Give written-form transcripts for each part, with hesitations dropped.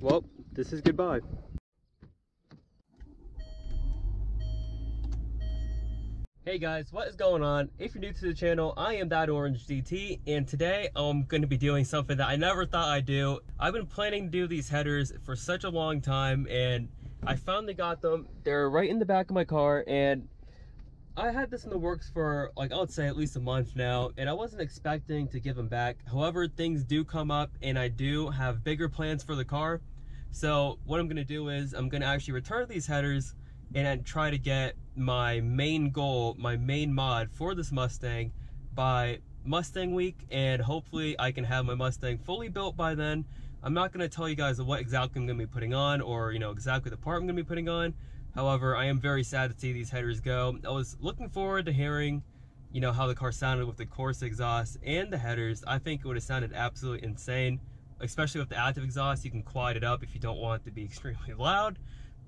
well, this is goodbye. Hey guys, what is going on? If you're new to the channel, I am That Orange DT, and today I'm going to be doing something that I never thought I'd do. I've been planning to do these headers for such a long time, and I finally got them. They're right in the back of my car, and I had this in the works for, like, I would say at least a month now, and I wasn't expecting to give them back. However, things do come up, and I do have bigger plans for the car. So what I'm going to do is I'm going to actually return these headers and try to get my main goal, my main mod for this Mustang by Mustang week, and hopefully I can have my Mustang fully built by then. I'm not going to tell you guys what exactly I'm going to be putting on, or exactly the part I'm going to be putting on. However, I am very sad to see these headers go. I was looking forward to hearing how the car sounded with the CORSA exhaust and the headers. I think it would have sounded absolutely insane, especially with the active exhaust. You can quiet it up if you don't want it to be extremely loud,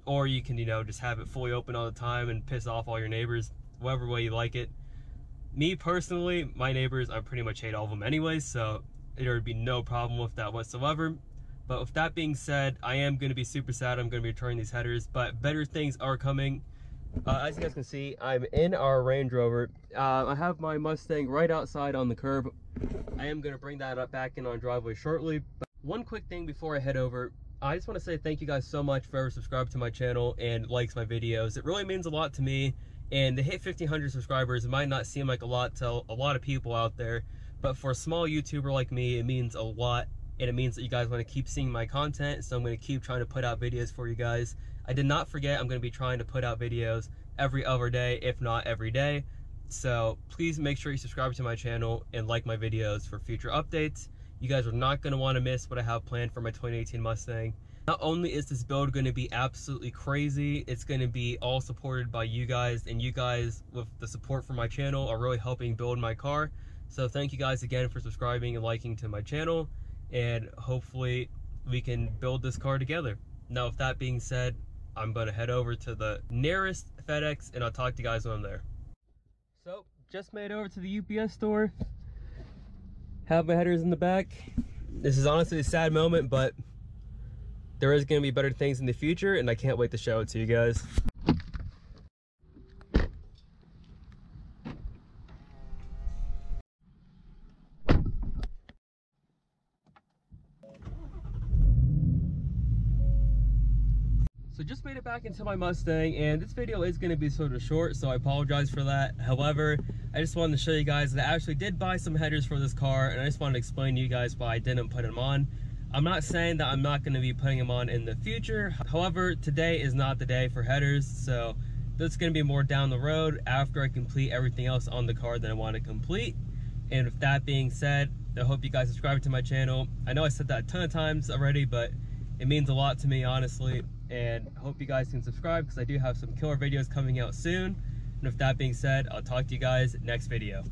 or you can, just have it fully open all the time and piss off all your neighbors, whatever way you like it. Me personally, my neighbors, I pretty much hate all of them anyways, so there would be no problem with that whatsoever. But with that being said, I am going to be super sad. I'm going to be returning these headers, but better things are coming. As you guys can see, I'm in our Range Rover. I have my Mustang right outside on the curb. I am going to bring that up back in on driveway shortly. But one quick thing before I head over, I just want to say thank you guys so much for ever subscribing to my channel and likes my videos. It really means a lot to me, and to hit 1,500 subscribers, it might not seem like a lot to a lot of people out there, but for a small YouTuber like me, it means a lot, and it means that you guys want to keep seeing my content, so I'm going to keep trying to put out videos for you guys. I did not forget, I'm going to be trying to put out videos every other day, if not every day, so please make sure you subscribe to my channel and like my videos for future updates. You guys are not going to want to miss what I have planned for my 2018 Mustang. Not only is this build going to be absolutely crazy, it's going to be all supported by you guys, and you guys with the support from my channel are really helping build my car. So thank you guys again for subscribing and liking to my channel, and hopefully we can build this car together. Now with that being said, I'm going to head over to the nearest FedEx, and I'll talk to you guys when I'm there. So just made over to the UPS store. Have my headers in the back. This is honestly a sad moment, but there is going to be better things in the future, and I can't wait to show it to you guys. So just made it back into my Mustang, and this video is going to be sort of short, so I apologize for that. However, I just wanted to show you guys that I actually did buy some headers for this car, and I just wanted to explain to you guys why I didn't put them on. I'm not saying that I'm not going to be putting them on in the future. However, today is not the day for headers, so that's going to be more down the road after I complete everything else on the car that I want to complete. And with that being said, I hope you guys subscribe to my channel. I know I said that a ton of times already, but it means a lot to me, honestly. And I hope you guys can subscribe, because I do have some killer videos coming out soon. And with that being said, I'll talk to you guys next video.